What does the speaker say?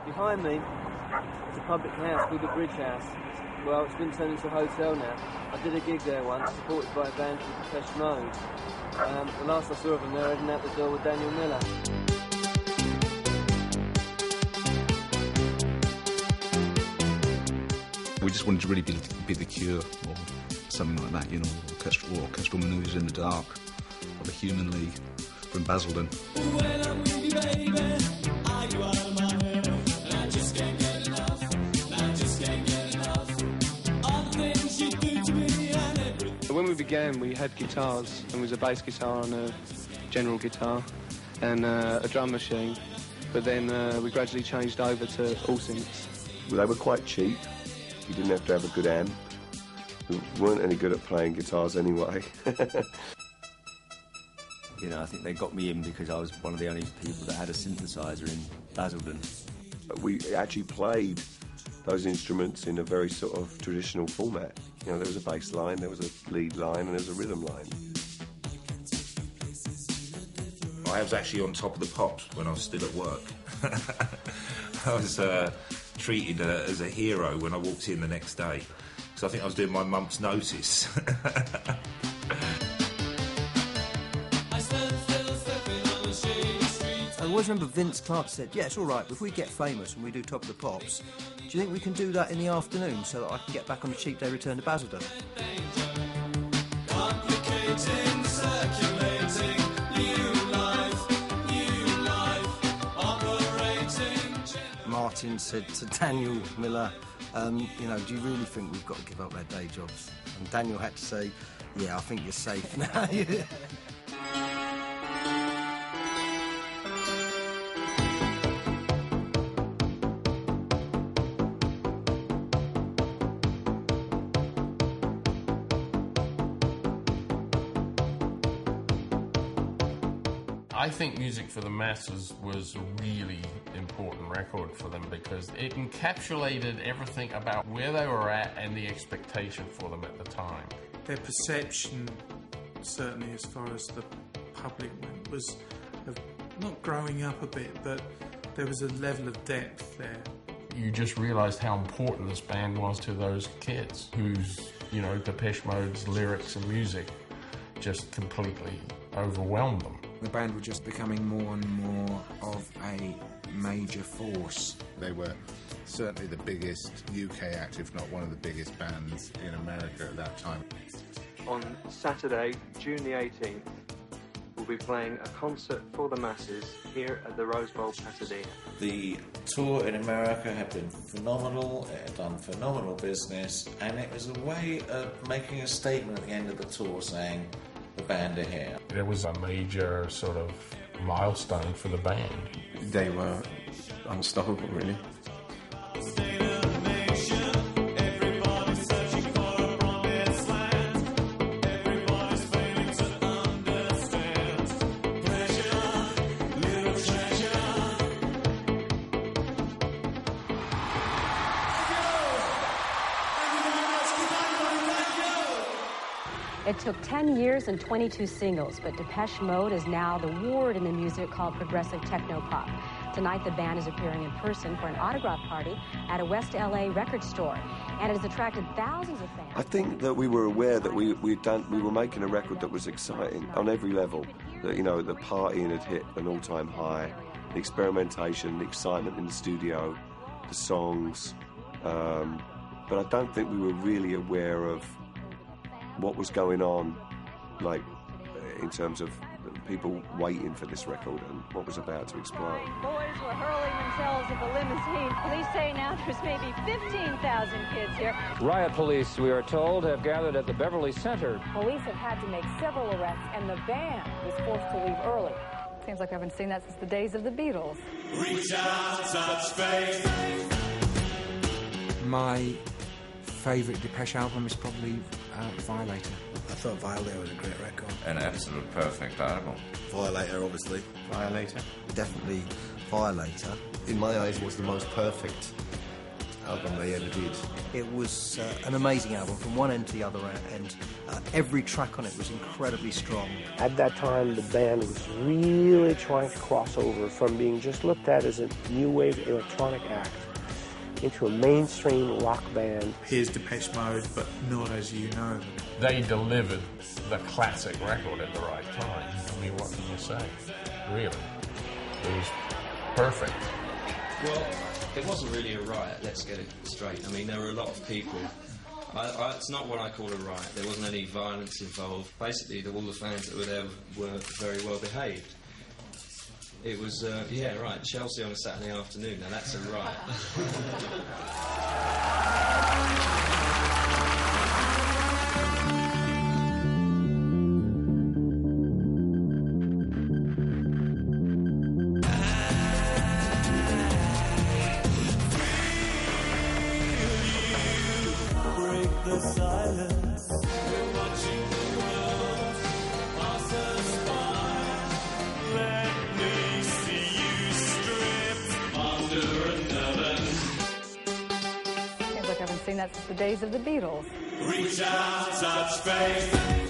Behind me is a public house called the Bridge House. Well, it's been turned into a hotel now. I did a gig there once, supported by a band called Depeche Mode. The last I saw of them there, heading out the door with Daniel Miller. We just wanted to really be the Cure, or something like that, you know, orchestral manoeuvres in the dark, or the Human League from Basildon. When we began, we had guitars, and there was a bass guitar and a general guitar and a drum machine, but then we gradually changed over to all synths. Well, they were quite cheap. You didn't have to have a good amp. We weren't any good at playing guitars anyway. You know, I think they got me in because I was one of the only people that had a synthesizer in Basildon. We actually played those instruments in a very sort of traditional format. You know, there was a bass line, there was a lead line, and there was a rhythm line. I was actually on top of the pops when I was still at work. I was treated as a hero when I walked in the next day, because I think I was doing my month's notice. I always remember Vince Clarke said, yeah, it's all right, if we get famous and we do Top of the Pops, do you think we can do that in the afternoon so that I can get back on a cheap day return to Basildon? Martin said to Daniel Miller, you know, do you really think we've got to give up our day jobs? And Daniel had to say, yeah, I think you're safe now. I think Music for the Masses was a really important record for them because it encapsulated everything about where they were at and the expectation for them at the time. Their perception, certainly as far as the public went, was of not growing up a bit, but there was a level of depth there. You just realised how important this band was to those kids whose, you know, Depeche Mode's lyrics and music just completely overwhelmed them. The band were just becoming more and more of a major force. They were certainly the biggest UK act, if not one of the biggest bands in America at that time. On Saturday, June the 18th, we'll be playing a concert for the masses here at the Rose Bowl, Pasadena. The tour in America had been phenomenal, it had done phenomenal business, and it was a way of making a statement at the end of the tour saying, the band are here. It was a major sort of milestone for the band. They were unstoppable, really. It took 10 years and 22 singles, but Depeche Mode is now the word in the music called progressive techno-pop. Tonight, the band is appearing in person for an autograph party at a West LA record store, and it has attracted thousands of fans. I think that we were aware that we were making a record that was exciting on every level. That, you know, the partying had hit an all-time high, the experimentation, the excitement in the studio, the songs, but I don't think we were really aware of what was going on, like, in terms of people waiting for this record and what was about to explode. Boys were hurling themselves at the limousine. Police say now there's maybe 15,000 kids here. Riot police, we are told, have gathered at the Beverly Center. Police have had to make several arrests, and the band was forced to leave early. Seems like we haven't seen that since the days of the Beatles. Reach out, touch faith. My favourite Depeche album is probably Violator. I thought Violator was a great record. An absolute perfect album. Violator, obviously. Violator. Definitely Violator. In my eyes, was the most perfect album they ever did. It was an amazing album from one end to the other end. Every track on it was incredibly strong. At that time, the band was really trying to cross over from being just looked at as a new wave electronic act into a mainstream rock band. Here's Depeche Mode, but not as you know them. They delivered the classic record at the right time. I mean, what can you say? Really. It was perfect. Well, it wasn't really a riot, let's get it straight. I mean, there were a lot of people. It's not what I call a riot. There wasn't any violence involved. Basically, all the fans that were there were very well behaved. It was, yeah, right, Chelsea on a Saturday afternoon. Now, that's a riot. The silence, we're watching the world pass us by. Let me see you stripped under another. Seems like I haven't seen that since the days of the Beatles. Reach out, touch faith.